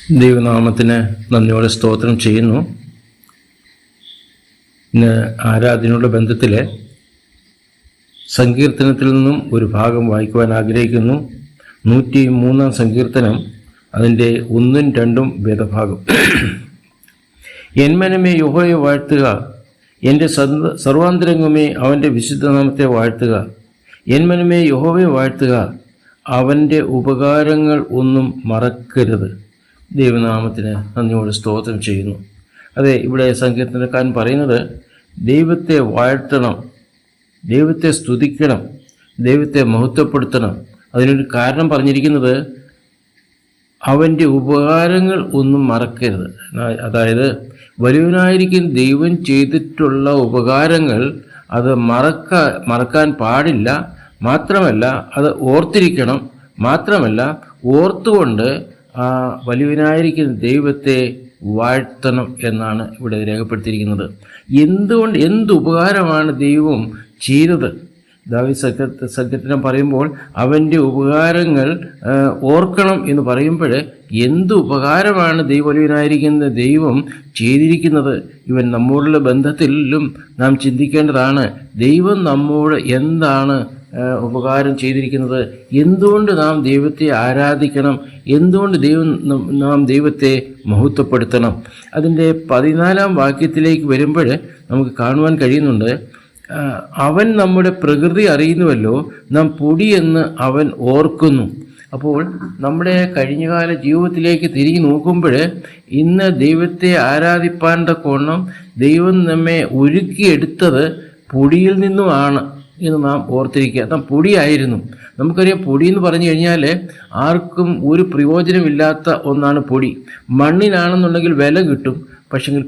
ദൈവനാമത്തിന് നന്ദിയോടെ സ്തോത്രം ചെയ്യുന്നു. ഇന്ന് ആരാധനയുടെ ബന്ധത്തിലെ സങ്കീർത്തനത്തിൽ നിന്നും ഒരു ഭാഗം വായിക്കുവാൻ ആഗ്രഹിക്കുന്നു. 103 സങ്കീർത്തനം, അതിൻ്റെ 1ഉം 2ഉം വേദഭാഗം. എൻ മനമേ യഹോവയെ വാഴ്ത്തുക, എൻ്റെ സർവാന്തരംഗമേ അവൻ്റെ വിശുദ്ധനാമത്തെ വാഴ്ത്തുക. എൻ മനമേ യഹോവയെ വാഴ്ത്തുക, അവൻ്റെ ഉപകാരങ്ങൾ ഒന്നും മറക്കരുത്. ദൈവനാമത്തിന് നന്ദിയോടെ സ്തോത്രം ചെയ്യുന്നു. അതെ, ഇവിടെ സങ്കീർത്തനക്കാരൻ പറയുന്നത് ദൈവത്തെ വാഴ്ത്തണം, ദൈവത്തെ സ്തുതിക്കണം, ദൈവത്തെ മഹത്വപ്പെടുത്തണം. അതിനൊരു കാരണം പറഞ്ഞിരിക്കുന്നത് അവൻ്റെ ഉപകാരങ്ങൾ ഒന്നും മറക്കരുത്. അതായത് വലിയവനായിരിക്കും ദൈവം ചെയ്തിട്ടുള്ള ഉപകാരങ്ങൾ അത് മറക്കാൻ പാടില്ല. മാത്രമല്ല അത് ഓർത്തിരിക്കണം. മാത്രമല്ല ഓർത്തുകൊണ്ട് ആ വലിയവനായിരിക്കുന്ന ദൈവത്തെ വാഴ്ത്തണം എന്നാണ് ഇവിടെ രേഖപ്പെടുത്തിയിരിക്കുന്നത്. എന്ത് ഉപകാരമാണ് ദൈവം ചെയ്തത്? ദാവീദ് സങ്കീർത്തനം പറയുമ്പോൾ അവൻ്റെ ഉപകാരങ്ങൾ ഓർക്കണം എന്ന് പറയുമ്പോൾ എന്ത് ഉപകാരമാണ് വലിയവനായിരിക്കുന്ന ദൈവം ചെയ്തിരിക്കുന്നത്? ഇവൻ നമ്മോടുള്ള ബന്ധത്തിലും നാം ചിന്തിക്കേണ്ടതാണ്. ദൈവം നമ്മോട് എന്താണ് ഉപകാരം ചെയ്തിരിക്കുന്നത്? എന്തുകൊണ്ട് നാം ദൈവത്തെ ആരാധിക്കണം? എന്തുകൊണ്ട് നാം ദൈവത്തെ മഹത്വപ്പെടുത്തണം? അതിൻ്റെ 14 വാക്യത്തിലേക്ക് വരുമ്പോൾ നമുക്ക് കാണുവാൻ കഴിയുന്നുണ്ട്, അവൻ നമ്മുടെ പ്രകൃതി അറിയുന്നുവല്ലോ, നാം പൊടിയെന്ന് അവൻ ഓർക്കുന്നു. അപ്പോൾ നമ്മുടെ കഴിഞ്ഞകാല ജീവിതത്തിലേക്ക് തിരിഞ്ഞു നോക്കുമ്പോൾ ഇന്ന് ദൈവത്തെ ആരാധിപ്പാൻ തക്കവണ്ണം ദൈവം നമ്മെ ഒരുക്കിയെടുത്തത് പൊടിയിൽ നിന്നുമാണ് എന്ന് നാം ഓർത്തിരിക്കുക. നാം പൊടിയായിരുന്നു. നമുക്കറിയാം, പൊടി എന്ന് പറഞ്ഞു കഴിഞ്ഞാൽ ആർക്കും ഒരു പ്രയോജനമില്ലാത്ത ഒന്നാണ് പൊടി. മണ്ണിനാണെന്നുണ്ടെങ്കിൽ വില കിട്ടും, പക്ഷെങ്കിൽ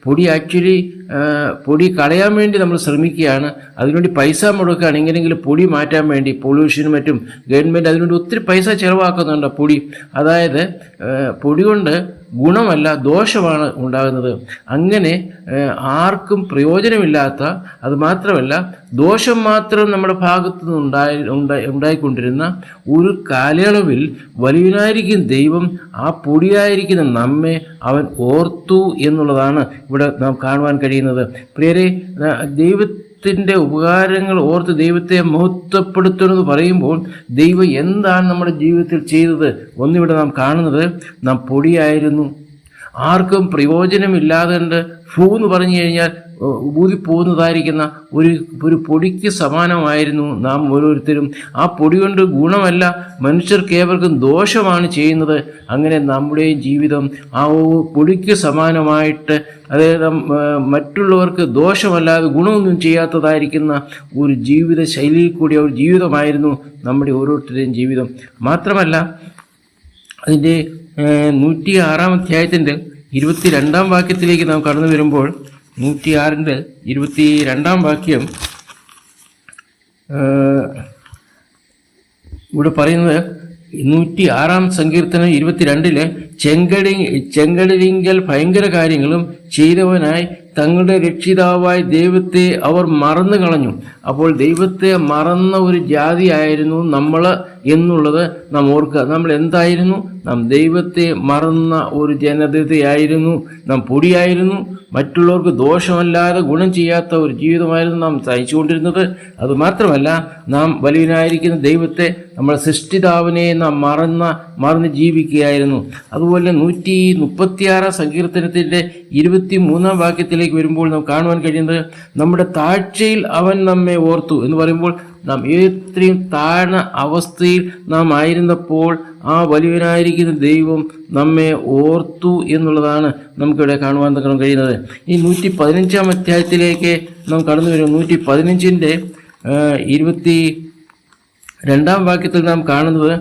പൊടി ആക്ച്വലി പൊടി കളയാൻ വേണ്ടി നമ്മൾ ശ്രമിക്കുകയാണ്. അതിനുവേണ്ടി പൈസ മുടക്കുകയാണ്. എങ്ങനെയെങ്കിലും പൊടി മാറ്റാൻ വേണ്ടി പൊല്യൂഷനും മറ്റും ഗവൺമെൻറ് അതിനുവേണ്ടി ഒത്തിരി പൈസ ചിലവാക്കുന്നുണ്ട് പൊടി. അതായത് പൊടി കൊണ്ട് ഗുണമല്ല, ദോഷമാണ് ഉണ്ടാകുന്നത്. അങ്ങനെ ആർക്കും പ്രയോജനമില്ലാത്ത, അത് മാത്രമല്ല ദോഷം മാത്രം നമ്മുടെ ഭാഗത്തു നിന്ന് ഉണ്ടായിക്കൊണ്ടിരുന്ന ഒരു കാലയളവിൽ വലിയവനായിരിക്കും ദൈവം ആ പൊടിയായിരിക്കുന്ന നമ്മെ അവൻ ഓർത്തു എന്നുള്ളതാണ് ഇവിടെ നാം കാണുവാൻ കഴിയുന്നത്. പ്രിയരെ, ദൈവത്തിൻ്റെ ഉപകാരങ്ങൾ ഓർത്ത് ദൈവത്തെ മഹത്വപ്പെടുത്തണമെന്ന് പറയുമ്പോൾ ദൈവം എന്താണ് നമ്മുടെ ജീവിതത്തിൽ ചെയ്തത്? ഒന്നിവിടെ നാം കാണുന്നത്, നാം പൊടിയായിരുന്നു, ആർക്കും പ്രയോജനമില്ലാതെ എന്ന് പറഞ്ഞു കഴിഞ്ഞാൽ ഊതിപ്പോകുന്നതായിരിക്കുന്ന ഒരു പൊടിക്ക് സമാനമായിരുന്നു നാം ഓരോരുത്തരും. ആ പൊടി കൊണ്ട് ഗുണമല്ല, മനുഷ്യർക്ക് ഏവർക്കും ദോഷമാണ് ചെയ്യുന്നത്. അങ്ങനെ നമ്മുടെയും ജീവിതം ആ പൊടിക്ക് സമാനമായിട്ട്, അതായത് മറ്റുള്ളവർക്ക് ദോഷമല്ലാതെ ഗുണമൊന്നും ചെയ്യാത്തതായിരിക്കുന്ന ഒരു ജീവിത ശൈലിയിൽ കൂടിയ ഒരു ജീവിതമായിരുന്നു നമ്മുടെ ഓരോരുത്തരുടെയും ജീവിതം. മാത്രമല്ല അതിൻ്റെ 106 അധ്യായത്തിൻ്റെ 22 വാക്യത്തിലേക്ക് നാം കടന്നു വരുമ്പോൾ 106 22 വാക്യം ഇവിടെ പറയുന്നത്, 106 സങ്കീർത്തനം 22 ചെങ്കടലിങ്കൽ ഭയങ്കര കാര്യങ്ങളും ചെയ്തവനായി തങ്ങളുടെ രക്ഷിതാവായ ദൈവത്തെ അവർ മറന്നു കളഞ്ഞു. അപ്പോൾ ദൈവത്തെ മറന്ന ഒരു ജാതിയായിരുന്നു നമ്മൾ എന്നുള്ളത് നാം ഓർക്കുക. നമ്മൾ എന്തായിരുന്നു? നാം ദൈവത്തെ മറന്ന ഒരു ജനതയായിരുന്നു. നാം പൊടിയായിരുന്നു. മറ്റുള്ളവർക്ക് ദോഷമല്ലാതെ ഗുണം ചെയ്യാത്ത ഒരു ജീവിതമായിരുന്നു നാം സഹിച്ചുകൊണ്ടിരുന്നത്. അതുമാത്രമല്ല, നാം വലിയവനായിരിക്കുന്ന ദൈവത്തെ, നമ്മുടെ സൃഷ്ടിതാവിനെ നാം മറന്ന് ജീവിക്കുകയായിരുന്നു. അതുപോലെ 136 സങ്കീർത്തനത്തിൻ്റെ 23 വാക്യത്തിലേക്ക് വരുമ്പോൾ നാം കാണുവാൻ കഴിയുന്നത്, നമ്മുടെ താഴ്ചയിൽ അവൻ നമ്മെ ഓർത്തു എന്ന് പറയുമ്പോൾ നാം എത്രയും താഴ്ന്ന അവസ്ഥയിൽ നാം ആയിരുന്നപ്പോൾ ആ വലിയവനായിരിക്കുന്ന ദൈവം നമ്മെ ഓർത്തു എന്നുള്ളതാണ് നമുക്കിവിടെ കാണുവാൻ കഴിയുന്നത്. ഈ 115 അധ്യായത്തിലേക്ക് നാം കടന്നു വരും. 115ൻ്റെ 22 വാക്യത്തിൽ നാം കാണുന്നത്,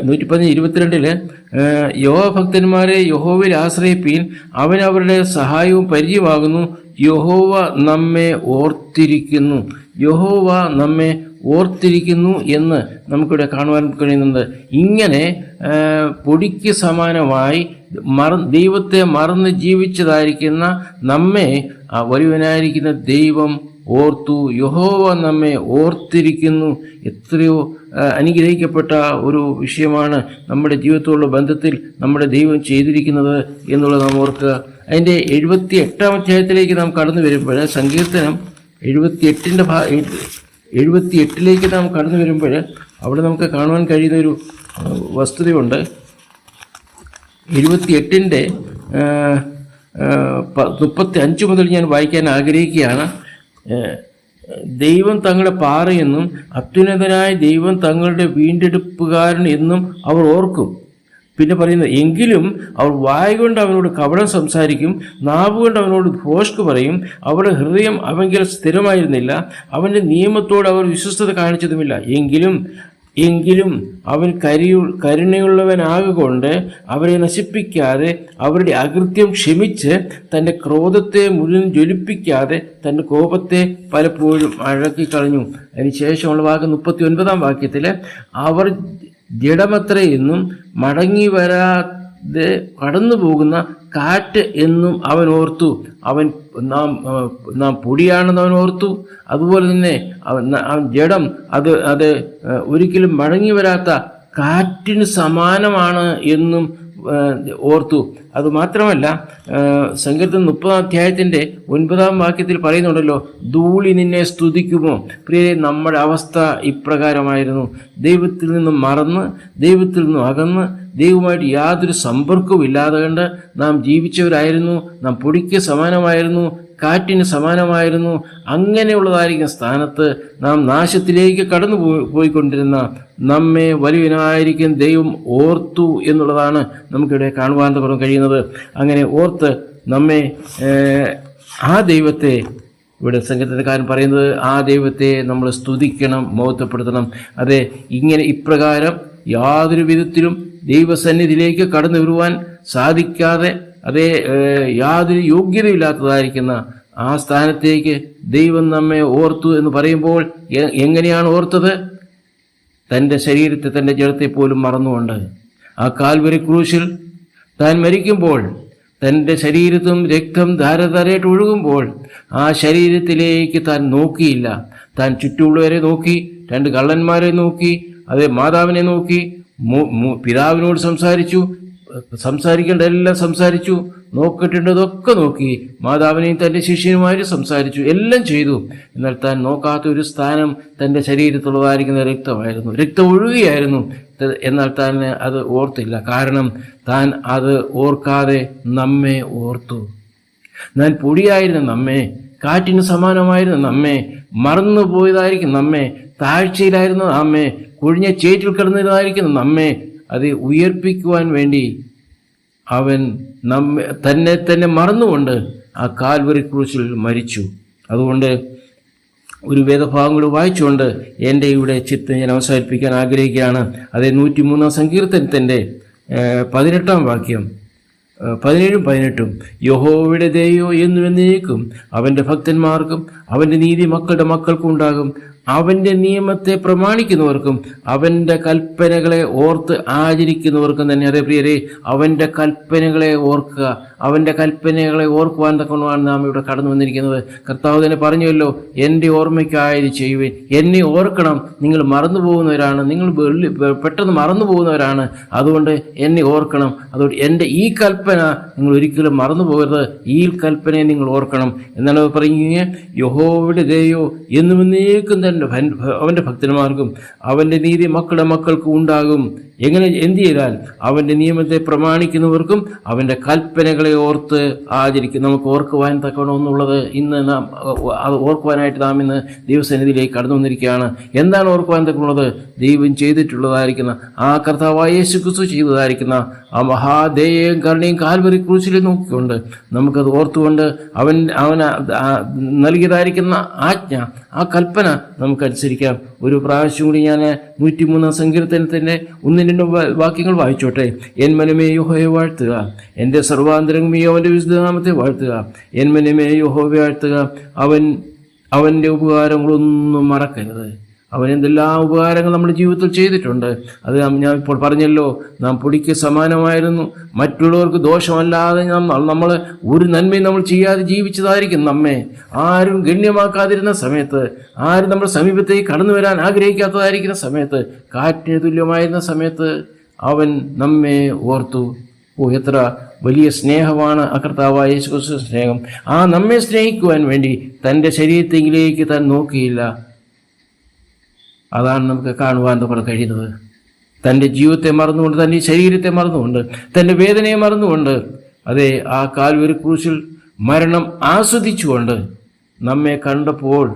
115:22 യഹോവഭക്തന്മാരെ യഹോവയിൽ ആശ്രയിപ്പീൻ, അവൻ അവരുടെ സഹായവും പരിചയമാകുന്നു. യഹോവ നമ്മെ ഓർത്തിരിക്കുന്നു. യഹോവ നമ്മെ ഓർത്തിരിക്കുന്നു എന്ന് നമുക്കിവിടെ കാണുവാൻ കഴിയുന്നുണ്ട്. ഇങ്ങനെ പൊടിക്ക് സമാനമായി ദൈവത്തെ മറന്ന് ജീവിച്ചതായിരിക്കുന്ന നമ്മെ വലിയവനായിരിക്കുന്ന ദൈവം ഓർത്തു. യഹോവ നമ്മെ ഓർത്തിരിക്കുന്നു. എത്രയോ അനുഗ്രഹിക്കപ്പെട്ട ഒരു വിഷയമാണ് നമ്മുടെ ജീവിതത്തോടുള്ള ബന്ധത്തിൽ നമ്മുടെ ദൈവം ചെയ്തിരിക്കുന്നത് എന്നുള്ളത് നാം ഓർക്കുക. അതിൻ്റെ 78-ാം അധ്യായത്തിലേക്ക് നാം കടന്നു വരുമ്പോൾ, സങ്കീർത്തനം 78-ലേക്ക് നാം കടന്നു വരുമ്പോൾ അവിടെ നമുക്ക് കാണുവാൻ കഴിയുന്ന ഒരു വസ്തുതയുണ്ട്. 78-ൻ്റെ 35 മുതൽ ഞാൻ വായിക്കാൻ ആഗ്രഹിക്കുകയാണ്. ദൈവം തങ്ങളുടെ പാറയെന്നും അത്യുന്നതനായ ദൈവം തങ്ങളുടെ വീണ്ടെടുപ്പുകാരൻ എന്നും അവർ ഓർക്കും. പിന്നെ പറയുന്നത്, എങ്കിലും അവർ വായുകൊണ്ട് അവനോട് കപടം സംസാരിക്കും, നാവുകൊണ്ട് അവനോട് ഭോഷ്ക് പറയും. അവരുടെ ഹൃദയം അവങ്കിൽ സ്ഥിരമായിരുന്നില്ല, അവൻ്റെ നിയമത്തോട് അവർ വിശ്വസ്തത കാണിച്ചതുമില്ല. എങ്കിലും അവൻ കരുണയുള്ളവനാകൊണ്ട് അവരെ നശിപ്പിക്കാതെ അവരുടെ അകൃത്യം ക്ഷമിച്ച് തൻ്റെ ക്രോധത്തെ മുഴുവൻ ജ്വലിപ്പിക്കാതെ തൻ്റെ കോപത്തെ പലപ്പോഴും അഴക്കിക്കളഞ്ഞു. അതിനുശേഷമുള്ള വാക്ക് 39-ാം വാക്യത്തിൽ, അവർ ജഡമത്ര എന്നും മടങ്ങി വരാതെ കടന്നു പോകുന്ന കാറ്റ് എന്നും അവൻ ഓർത്തു. നാം പൊടിയാണെന്ന് അവൻ ഓർത്തു. അതുപോലെ തന്നെ അവൻ ജഡം അത് ഒരിക്കലും മടങ്ങി വരാത്ത കാറ്റിന് സമാനമാണ് എന്നും ഓർത്തു. അതുമാത്രമല്ല, സങ്കീർത്തനം 30-ാം അധ്യായത്തിൻ്റെ 9-ാം വാക്യത്തിൽ പറയുന്നുണ്ടല്ലോ, ധൂളി നിന്നെ സ്തുതിക്കുമോ. പ്രിയരെ, നമ്മുടെ അവസ്ഥ ഇപ്രകാരമായിരുന്നു. ദൈവത്തിൽ നിന്നും മറന്ന്, ദൈവത്തിൽ നിന്നും അകന്ന്, ദൈവവുമായിട്ട് യാതൊരു സമ്പർക്കവും ഇല്ലാതെ കണ്ട് നാം ജീവിച്ചവരായിരുന്നു. നാം പൊടിക്ക് സമാനമായിരുന്നു, കാറ്റിന് സമാനമായിരുന്നു. അങ്ങനെയുള്ളതായിരിക്കുന്ന സ്ഥാനത്ത് നാം നാശത്തിലേക്ക് കടന്നു പോയിക്കൊണ്ടിരുന്ന നമ്മെ വലിയവനായിരിക്കും ദൈവം ഓർത്തു എന്നുള്ളതാണ് നമുക്കിവിടെ കാണുവാൻ കഴിയുന്നത്. അങ്ങനെ ഓർത്ത് നമ്മെ, ആ ദൈവത്തെ, ഇവിടെ സംഗീതക്കാരൻ പറയുന്നത്, ആ ദൈവത്തെ നമ്മൾ സ്തുതിക്കണം, മഹത്വപ്പെടുത്തണം. അതെ, ഇപ്രകാരം യാതൊരു വിധത്തിലും ദൈവസന്നിധിയിലേക്ക് കടന്നു വരുവാൻ സാധിക്കാതെ, അതേ യാതൊരു യോഗ്യതയില്ലാത്തതായിരിക്കുന്ന ആ സ്ഥാനത്തേക്ക് ദൈവം നമ്മെ ഓർത്തു എന്ന് പറയുമ്പോൾ എങ്ങനെയാണ് ഓർത്തത്? തൻ്റെ ശരീരത്തെ, തൻ്റെ ജഡത്തെ പോലും മറന്നുകൊണ്ട്. ആ കാൽവരി ക്രൂശിൽ താൻ മരിക്കുമ്പോൾ തൻ്റെ ശരീരത്തും രക്തം ധാരധാരയായിട്ട് ഒഴുകുമ്പോൾ ആ ശരീരത്തിലേക്ക് താൻ നോക്കിയില്ല. താൻ ചുറ്റുമുള്ളവരെ നോക്കി, 2 കള്ളന്മാരെ നോക്കി, അതേ മാതാവിനെ നോക്കി, പിതാവിനോട് സംസാരിക്കേണ്ട എല്ലാം സംസാരിച്ചു, നോക്കിയിട്ടുണ്ടതൊക്കെ നോക്കി, മാതാവിനെയും തൻ്റെ ശിഷ്യനുമായിട്ട് സംസാരിച്ചു, എല്ലാം ചെയ്തു. എന്നാൽ താൻ നോക്കാത്ത ഒരു സ്ഥാനം തൻ്റെ ശരീരത്തുള്ളതായിരിക്കുന്ന രക്തമായിരുന്നു. രക്തം ഒഴുകുകയായിരുന്നു. എന്നാൽ താൻ അത് ഓർത്തില്ല. കാരണം താൻ അത് ഓർക്കാതെ നമ്മെ ഓർത്തു. ഞാൻ പൊടിയായിരുന്ന നമ്മെ, കാറ്റിന് സമാനമായിരുന്ന നമ്മെ, മറന്നുപോയതായിരിക്കും നമ്മെ, താഴ്ചയിലായിരുന്ന നമ്മെ, കൊഴിഞ്ഞ ചേറ്റിൽ കിടന്നതായിരിക്കുന്ന നമ്മെ, അത് ഉയർപ്പിക്കുവാൻ വേണ്ടി അവൻ തന്നെ മറന്നുകൊണ്ട് ആ കാൽവരി ക്രൂശിൽ മരിച്ചു. അതുകൊണ്ട് ഒരു വേദഭാഗം കൂടി വായിച്ചുകൊണ്ട് എൻ്റെ ഇവിടെ ചിത്രം ഞാൻ അവസാനിപ്പിക്കാൻ ആഗ്രഹിക്കുകയാണ്. അതേ 103-ാം സങ്കീർത്തനത്തിൻ്റെ 18-ാം വാക്യം, 17-18, യഹോവയുടെ ദയോ എന്നും എന്നേക്കും അവൻ്റെ ഭക്തന്മാർക്കും അവൻ്റെ നീതി മക്കളുടെ മക്കൾക്കും ഉണ്ടാകും. അവൻ്റെ നിയമത്തെ പ്രമാണിക്കുന്നവർക്കും അവൻ്റെ കൽപ്പനകളെ ഓർത്ത് ആചരിക്കുന്നവർക്കും തന്നെ. അതേ പ്രിയരെ, അവൻ്റെ കൽപ്പനകളെ ഓർക്കുക, അവൻ്റെ കൽപ്പനകളെ ഓർക്കുവാൻ തക്കമാണ് നാം ഇവിടെ കടന്നു വന്നിരിക്കുന്നത്. കർത്താവ് തന്നെ പറഞ്ഞുവല്ലോ, എൻ്റെ ഓർമ്മയ്ക്കായത് ചെയ്യുവേൻ. എന്നെ ഓർക്കണം. നിങ്ങൾ മറന്നു പോകുന്നവരാണ്, നിങ്ങൾ പെട്ടെന്ന് മറന്നു പോകുന്നവരാണ്. അതുകൊണ്ട് എന്നെ ഓർക്കണം. അതുകൊണ്ട് എൻ്റെ ഈ കൽപ്പന നിങ്ങൾ ഒരിക്കലും മറന്നു പോകരുത്. ഈ കൽപ്പനയെ നിങ്ങൾ ഓർക്കണം എന്നാണ് പറയുന്നത്. യഹോവയുടെ ദയോ എന്നും എന്നേക്കും തന്നെ അവൻ്റെ ഭക്തന്മാർക്കും അവൻ്റെ നീതി മക്കളുടെ മക്കൾക്കും ഉണ്ടാകും. എന്ത് ചെയ്താൽ? അവൻ്റെ നിയമത്തെ പ്രമാണിക്കുന്നവർക്കും അവൻ്റെ കൽപ്പനകളെ ഓർത്ത് ആചരിക്കും. നമുക്ക് ഓർക്കുവാൻ തക്കണമെന്നുള്ളത് ഇന്ന് നാം അത് ഓർക്കുവാനായിട്ട് നാം ഇന്ന് ദൈവസന്നിധിയിലേക്ക് കടന്നു വന്നിരിക്കുകയാണ്. എന്താണ് ഓർക്കുവാൻ തക്കമുള്ളത്? ദൈവം ചെയ്തിട്ടുള്ളതായിരിക്കുന്ന ആ കർത്താവായ യേശു ക്രിസ്തു ചെയ്തതായിരിക്കുന്ന ആ മഹാദയയും കരുണയും കാൽവരി ക്രൂശിൽ നോക്കിക്കൊണ്ട് നമുക്കത് ഓർത്തുകൊണ്ട് അവൻ നൽകിയതായിരിക്കുന്ന ആജ്ഞ, ആ കൽപ്പന നമുക്കനുസരിക്കാം. ഒരു പ്രാവശ്യം കൂടി ഞാൻ 103-ാം സങ്കീർത്തനത്തിൻ്റെ 1-2 വാക്യങ്ങൾ വായിച്ചോട്ടെ. എൻ മനമേ യഹോവയെ വാഴ്ത്തുക, എൻ്റെ സർവാന്തരംഗമേ അവൻ്റെ വിശുദ്ധനാമത്തെ വാഴ്ത്തുക. എൻ മനമേ യഹോവയെ വാഴ്ത്തുക, അവൻ്റെ ഉപകാരങ്ങളൊന്നും മറക്കരുത്. അവൻ എന്തെല്ലാം ഉപകാരങ്ങൾ നമ്മുടെ ജീവിതത്തിൽ ചെയ്തിട്ടുണ്ട്. അത് ഞാൻ ഇപ്പോൾ പറഞ്ഞല്ലോ, നാം പൊടിക്ക് സമാനമായിരുന്നു. മറ്റുള്ളവർക്ക് ദോഷമല്ലാതെ നമ്മൾ ഒരു നന്മയും നമ്മൾ ചെയ്യാതെ ജീവിച്ചതായിരിക്കും നമ്മെ. ആരും ഗണ്യമാക്കാതിരുന്ന സമയത്ത്, ആരും നമ്മുടെ സമീപത്തേക്ക് കടന്നു വരാൻ ആഗ്രഹിക്കാത്തതായിരിക്കുന്ന സമയത്ത്, കാറ്റിന് തുല്യമായിരുന്ന സമയത്ത് അവൻ നമ്മെ ഓർത്തു. എത്ര വലിയ സ്നേഹമാണ് ആ കർത്താവായ യേശുക്രിസ്തു സ്നേഹം. ആ നമ്മെ സ്നേഹിക്കുവാൻ വേണ്ടി തൻ്റെ ശരീരത്തിലേക്ക് താൻ നോക്കിയില്ല. അതാണ് നമുക്ക് കാണുവാൻ കഴിയുന്നത്. തൻ്റെ ജീവിതത്തെ മറന്നുകൊണ്ട്, തൻ്റെ ശരീരത്തെ മറന്നുകൊണ്ട്, തൻ്റെ വേദനയെ മറന്നുകൊണ്ട്, അതേ ആ കാൽവരി ക്രൂശിൽ മരണം ആസ്വദിച്ചുകൊണ്ട് നമ്മെ കണ്ടപ്പോൾ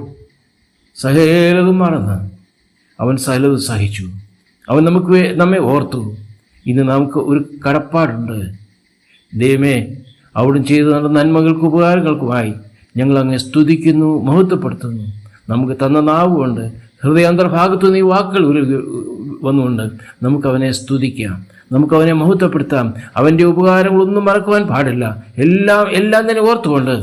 സകലതും മറന്ന് അവൻ സകലതും സഹിച്ചു. അവൻ നമ്മെ ഓർത്തു. ഇന്ന് നമുക്ക് ഒരു കടപ്പാടുണ്ട്. ദൈവമേ, അവിടുന്ന് ചെയ്തു തന്ന നന്മകൾക്കും ഉപകാരങ്ങൾക്കുമായി ഞങ്ങൾ അങ്ങ് സ്തുതിക്കുന്നു, മഹത്വപ്പെടുത്തുന്നു. നമുക്ക് തന്ന നാവുകൊണ്ട്, ഹൃദയാന്തർഭാഗത്തു നിന്ന് ഈ വാക്കുകൾ വന്നുകൊണ്ട് നമുക്കവനെ സ്തുതിക്കാം, നമുക്കവനെ മഹത്വപ്പെടുത്താം. അവൻ്റെ ഉപകാരങ്ങളൊന്നും മറക്കുവാൻ പാടില്ല. എല്ലാം തന്നെ ഓർത്തുകൊണ്ട്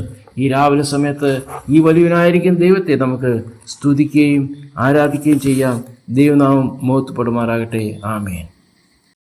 ഈ രാവിലെ സമയത്ത് ഈ വലിയവനായിരിക്കും ദൈവത്തെ നമുക്ക് സ്തുതിക്കുകയും ആരാധിക്കുകയും ചെയ്യാം. ദൈവനാമം മഹത്വപ്പെടുമാറാകട്ടെ. ആമേൻ.